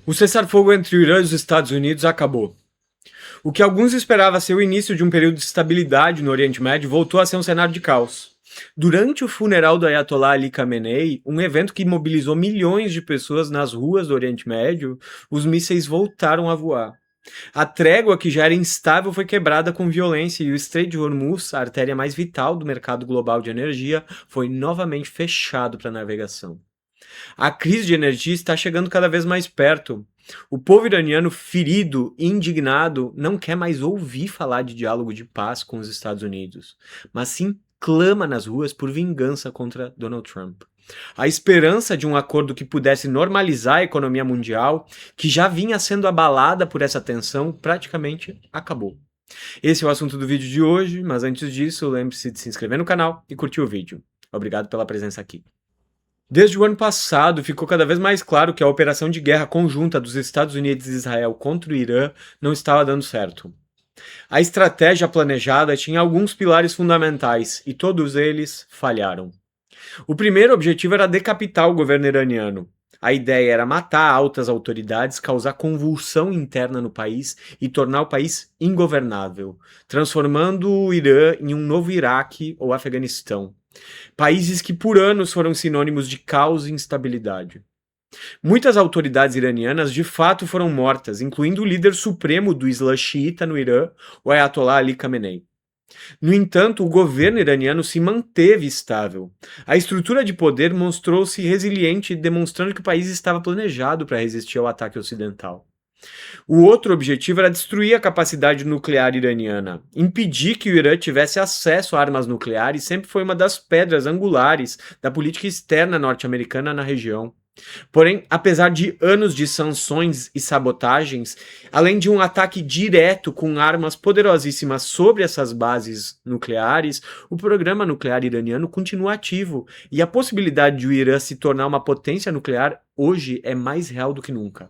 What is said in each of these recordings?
O cessar-fogo entre o Irã e os Estados Unidos acabou. O que alguns esperavam ser o início de um período de estabilidade no Oriente Médio voltou a ser um cenário de caos. Durante o funeral do Ayatollah Ali Khamenei, um evento que mobilizou milhões de pessoas nas ruas do Oriente Médio, os mísseis voltaram a voar. A trégua, que já era instável, foi quebrada com violência e o Estreito de Hormuz, a artéria mais vital do mercado global de energia, foi novamente fechado para navegação. A crise de energia está chegando cada vez mais perto. O povo iraniano, ferido e indignado, não quer mais ouvir falar de diálogo de paz com os Estados Unidos, mas sim clama nas ruas por vingança contra Donald Trump. A esperança de um acordo que pudesse normalizar a economia mundial, que já vinha sendo abalada por essa tensão, praticamente acabou. Esse é o assunto do vídeo de hoje, mas antes disso, lembre-se de se inscrever no canal e curtir o vídeo. Obrigado pela presença aqui. Desde o ano passado, ficou cada vez mais claro que a operação de guerra conjunta dos Estados Unidos e Israel contra o Irã não estava dando certo. A estratégia planejada tinha alguns pilares fundamentais e todos eles falharam. O primeiro objetivo era decapitar o governo iraniano. A ideia era matar altas autoridades, causar convulsão interna no país e tornar o país ingovernável, transformando o Irã em um novo Iraque ou Afeganistão. Países que por anos foram sinônimos de caos e instabilidade. Muitas autoridades iranianas de fato foram mortas, incluindo o líder supremo do Islã xiita no Irã, o Ayatollah Ali Khamenei. No entanto, o governo iraniano se manteve estável. A estrutura de poder mostrou-se resiliente, demonstrando que o país estava planejado para resistir ao ataque ocidental. O outro objetivo era destruir a capacidade nuclear iraniana. Impedir que o Irã tivesse acesso a armas nucleares sempre foi uma das pedras angulares da política externa norte-americana na região. Porém, apesar de anos de sanções e sabotagens, além de um ataque direto com armas poderosíssimas sobre essas bases nucleares, o programa nuclear iraniano continua ativo e a possibilidade de o Irã se tornar uma potência nuclear hoje é mais real do que nunca.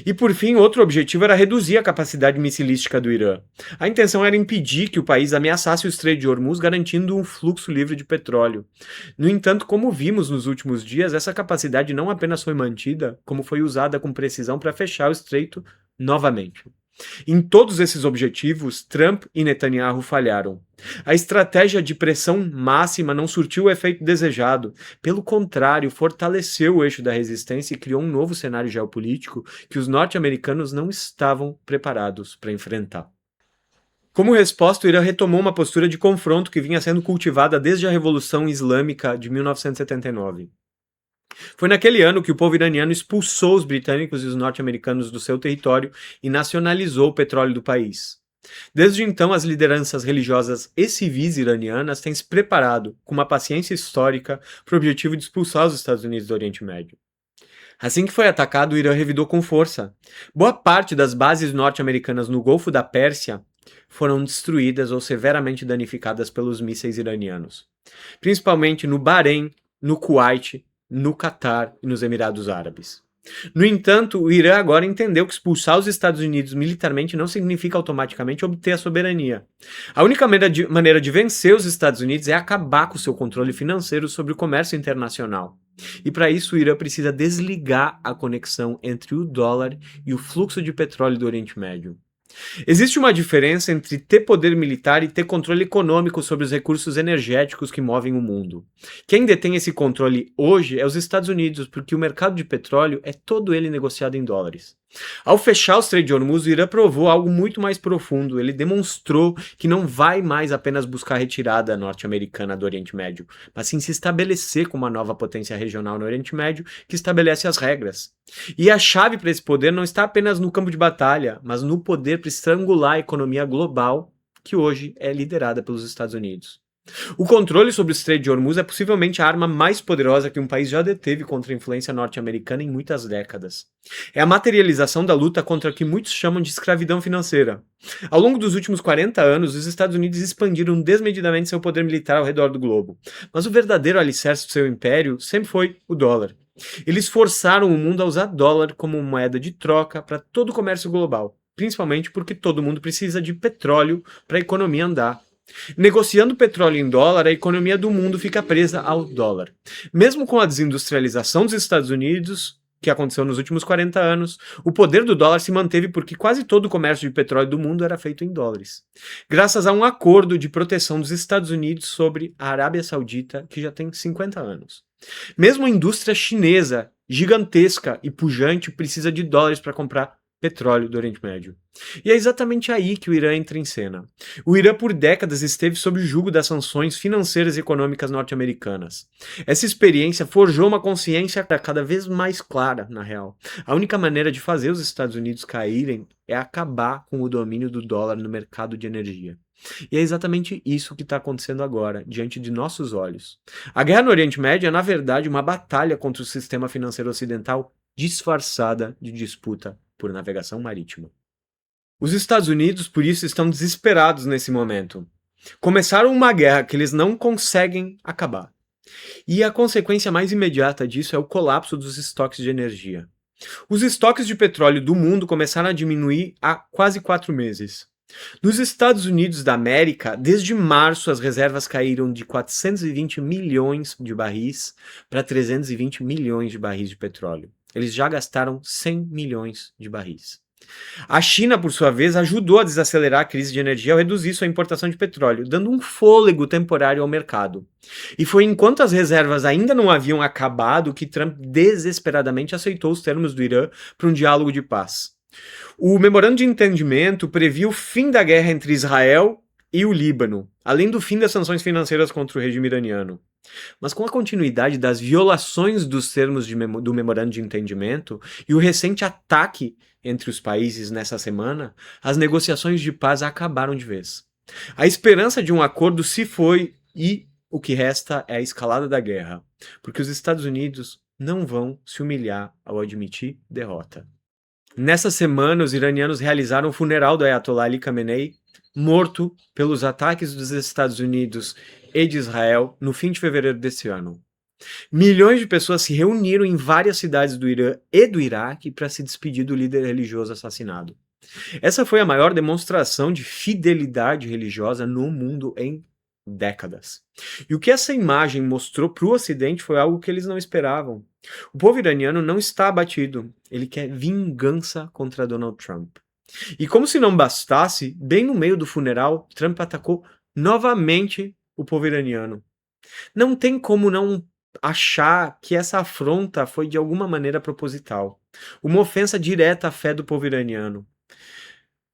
E por fim, outro objetivo era reduzir a capacidade missilística do Irã. A intenção era impedir que o país ameaçasse o Estreito de Hormuz, garantindo um fluxo livre de petróleo. No entanto, como vimos nos últimos dias, essa capacidade não apenas foi mantida, como foi usada com precisão para fechar o estreito novamente. Em todos esses objetivos, Trump e Netanyahu falharam. A estratégia de pressão máxima não surtiu o efeito desejado. Pelo contrário, fortaleceu o eixo da resistência e criou um novo cenário geopolítico que os norte-americanos não estavam preparados para enfrentar. Como resposta, o Irã retomou uma postura de confronto que vinha sendo cultivada desde a Revolução Islâmica de 1979. Foi naquele ano que o povo iraniano expulsou os britânicos e os norte-americanos do seu território e nacionalizou o petróleo do país. Desde então, as lideranças religiosas e civis iranianas têm se preparado, com uma paciência histórica, para o objetivo de expulsar os Estados Unidos do Oriente Médio. Assim que foi atacado, o Irã revidou com força. Boa parte das bases norte-americanas no Golfo da Pérsia foram destruídas ou severamente danificadas pelos mísseis iranianos, principalmente no Bahrein, no Kuwait, no Catar e nos Emirados Árabes. No entanto, o Irã agora entendeu que expulsar os Estados Unidos militarmente não significa automaticamente obter a soberania. A única maneira de vencer os Estados Unidos é acabar com seu controle financeiro sobre o comércio internacional. E para isso o Irã precisa desligar a conexão entre o dólar e o fluxo de petróleo do Oriente Médio. Existe uma diferença entre ter poder militar e ter controle econômico sobre os recursos energéticos que movem o mundo. Quem detém esse controle hoje é os Estados Unidos, porque o mercado de petróleo é todo ele negociado em dólares. Ao fechar o Estreito de Hormuz, o Irã provou algo muito mais profundo. Ele demonstrou que não vai mais apenas buscar a retirada norte-americana do Oriente Médio, mas sim se estabelecer como uma nova potência regional no Oriente Médio que estabelece as regras. E a chave para esse poder não está apenas no campo de batalha, mas no poder para estrangular a economia global, que hoje é liderada pelos Estados Unidos. O controle sobre o Estreito de Hormuz é possivelmente a arma mais poderosa que um país já deteve contra a influência norte-americana em muitas décadas. É a materialização da luta contra o que muitos chamam de escravidão financeira. Ao longo dos últimos 40 anos, os Estados Unidos expandiram desmedidamente seu poder militar ao redor do globo. Mas o verdadeiro alicerce do seu império sempre foi o dólar. Eles forçaram o mundo a usar dólar como moeda de troca para todo o comércio global, principalmente porque todo mundo precisa de petróleo para a economia andar. Negociando petróleo em dólar, a economia do mundo fica presa ao dólar. Mesmo com a desindustrialização dos Estados Unidos, que aconteceu nos últimos 40 anos, o poder do dólar se manteve porque quase todo o comércio de petróleo do mundo era feito em dólares, graças a um acordo de proteção dos Estados Unidos sobre a Arábia Saudita, que já tem 50 anos. Mesmo a indústria chinesa, gigantesca e pujante, precisa de dólares para comprar petróleo do Oriente Médio. E é exatamente aí que o Irã entra em cena. O Irã por décadas esteve sob o jugo das sanções financeiras e econômicas norte-americanas. Essa experiência forjou uma consciência cada vez mais clara, na real. A única maneira de fazer os Estados Unidos caírem é acabar com o domínio do dólar no mercado de energia. E é exatamente isso que está acontecendo agora, diante de nossos olhos. A guerra no Oriente Médio é, na verdade, uma batalha contra o sistema financeiro ocidental disfarçada de disputa por navegação marítima. Os Estados Unidos, por isso, estão desesperados nesse momento. Começaram uma guerra que eles não conseguem acabar. E a consequência mais imediata disso é o colapso dos estoques de energia. Os estoques de petróleo do mundo começaram a diminuir há quase 4 meses. Nos Estados Unidos da América, desde março, as reservas caíram de 420 milhões de barris para 320 milhões de barris de petróleo. Eles já gastaram 100 milhões de barris. A China, por sua vez, ajudou a desacelerar a crise de energia ao reduzir sua importação de petróleo, dando um fôlego temporário ao mercado. E foi enquanto as reservas ainda não haviam acabado que Trump desesperadamente aceitou os termos do Irã para um diálogo de paz. O memorando de entendimento previa o fim da guerra entre Israel e o Líbano, além do fim das sanções financeiras contra o regime iraniano. Mas com a continuidade das violações dos termos do memorando de entendimento e o recente ataque entre os países nessa semana, as negociações de paz acabaram de vez. A esperança de um acordo se foi e o que resta é a escalada da guerra, porque os Estados Unidos não vão se humilhar ao admitir derrota. Nessa semana, os iranianos realizaram o funeral do Ayatollah Ali Khamenei, morto pelos ataques dos Estados Unidos e de Israel no fim de fevereiro desse ano. Milhões de pessoas se reuniram em várias cidades do Irã e do Iraque para se despedir do líder religioso assassinado. Essa foi a maior demonstração de fidelidade religiosa no mundo em décadas. E o que essa imagem mostrou para o Ocidente foi algo que eles não esperavam. O povo iraniano não está abatido, ele quer vingança contra Donald Trump. E como se não bastasse, bem no meio do funeral, Trump atacou novamente o povo iraniano. Não tem como não achar que essa afronta foi de alguma maneira proposital. Uma ofensa direta à fé do povo iraniano.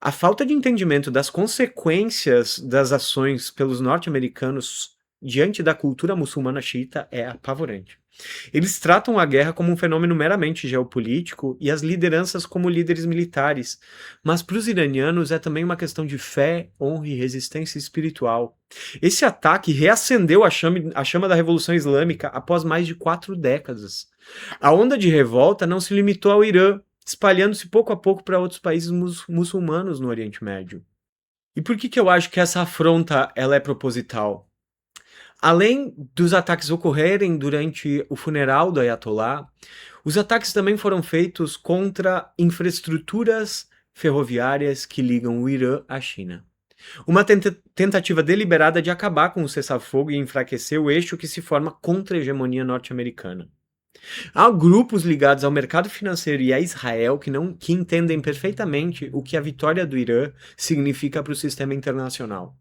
A falta de entendimento das consequências das ações pelos norte-americanos diante da cultura muçulmana xiita é apavorante. Eles tratam a guerra como um fenômeno meramente geopolítico e as lideranças como líderes militares, mas para os iranianos é também uma questão de fé, honra e resistência espiritual. Esse ataque reacendeu a chama da Revolução Islâmica após mais de 4 décadas. A onda de revolta não se limitou ao Irã, espalhando-se pouco a pouco para outros países muçulmanos no Oriente Médio. E por que eu acho que essa afronta ela é proposital? Além dos ataques ocorrerem durante o funeral do Ayatollah, os ataques também foram feitos contra infraestruturas ferroviárias que ligam o Irã à China. Uma tentativa deliberada de acabar com o cessar-fogo e enfraquecer o eixo que se forma contra a hegemonia norte-americana. Há grupos ligados ao mercado financeiro e a Israel que entendem perfeitamente o que a vitória do Irã significa para o sistema internacional.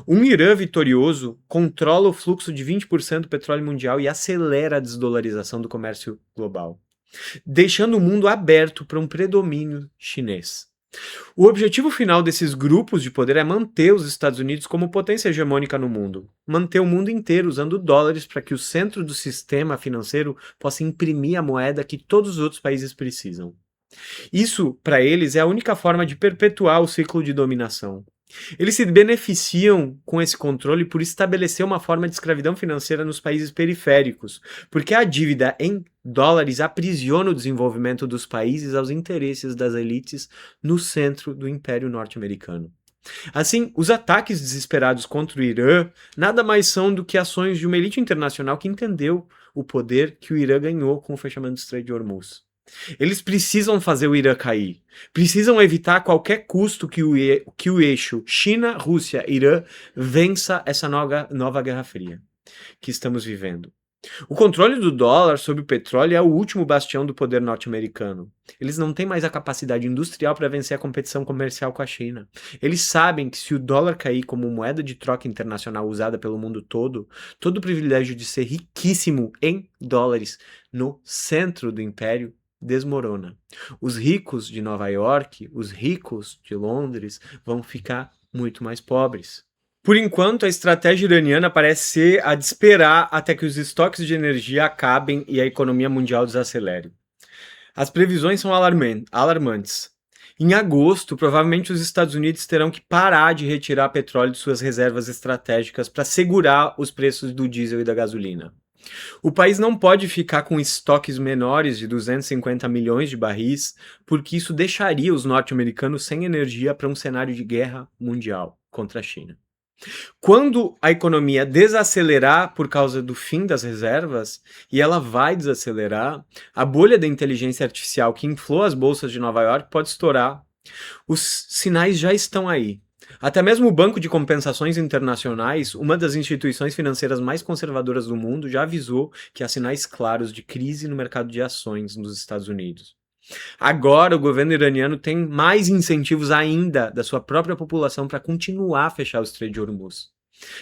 Um Irã vitorioso controla o fluxo de 20% do petróleo mundial e acelera a desdolarização do comércio global, deixando o mundo aberto para um predomínio chinês. O objetivo final desses grupos de poder é manter os Estados Unidos como potência hegemônica no mundo, manter o mundo inteiro usando dólares para que o centro do sistema financeiro possa imprimir a moeda que todos os outros países precisam. Isso, para eles, é a única forma de perpetuar o ciclo de dominação. Eles se beneficiam com esse controle por estabelecer uma forma de escravidão financeira nos países periféricos, porque a dívida em dólares aprisiona o desenvolvimento dos países aos interesses das elites no centro do Império Norte-Americano. Assim, os ataques desesperados contra o Irã nada mais são do que ações de uma elite internacional que entendeu o poder que o Irã ganhou com o fechamento do Estreito de Hormuz. Eles precisam fazer o Irã cair. Precisam evitar a qualquer custo que o eixo China, Rússia, Irã vença essa nova Guerra Fria que estamos vivendo. O controle do dólar sobre o petróleo é o último bastião do poder norte-americano. Eles não têm mais a capacidade industrial para vencer a competição comercial com a China. Eles sabem que se o dólar cair como moeda de troca internacional usada pelo mundo todo, todo o privilégio de ser riquíssimo em dólares no centro do império desmorona. Os ricos de Nova York, os ricos de Londres vão ficar muito mais pobres. Por enquanto, a estratégia iraniana parece ser a de esperar até que os estoques de energia acabem e a economia mundial desacelere. As previsões são alarmantes. Em agosto, provavelmente os Estados Unidos terão que parar de retirar petróleo de suas reservas estratégicas para segurar os preços do diesel e da gasolina. O país não pode ficar com estoques menores de 250 milhões de barris, porque isso deixaria os norte-americanos sem energia para um cenário de guerra mundial contra a China. Quando a economia desacelerar por causa do fim das reservas, e ela vai desacelerar, a bolha da inteligência artificial que inflou as bolsas de Nova York pode estourar. Os sinais já estão aí. Até mesmo o Banco de Compensações Internacionais, uma das instituições financeiras mais conservadoras do mundo, já avisou que há sinais claros de crise no mercado de ações nos Estados Unidos. Agora, o governo iraniano tem mais incentivos ainda da sua própria população para continuar a fechar o Estreito de Hormuz.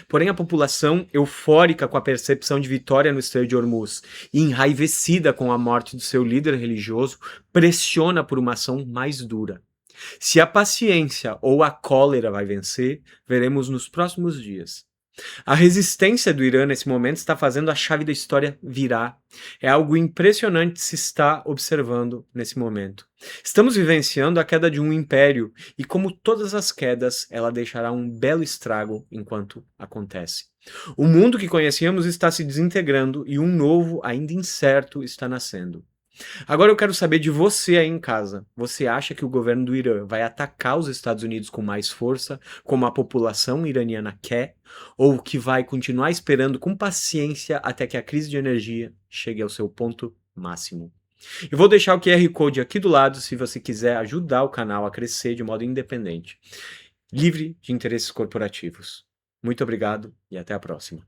Porém, a população, eufórica com a percepção de vitória no Estreito de Hormuz e enraivecida com a morte do seu líder religioso, pressiona por uma ação mais dura. Se a paciência ou a cólera vai vencer, veremos nos próximos dias. A resistência do Irã nesse momento está fazendo a chave da história virar. É algo impressionante se está observando nesse momento. Estamos vivenciando a queda de um império e, como todas as quedas, ela deixará um belo estrago enquanto acontece. O mundo que conhecíamos está se desintegrando e um novo, ainda incerto, está nascendo. Agora eu quero saber de você aí em casa. Você acha que o governo do Irã vai atacar os Estados Unidos com mais força, como a população iraniana quer, ou que vai continuar esperando com paciência até que a crise de energia chegue ao seu ponto máximo? Eu vou deixar o QR Code aqui do lado se você quiser ajudar o canal a crescer de modo independente, livre de interesses corporativos. Muito obrigado e até a próxima.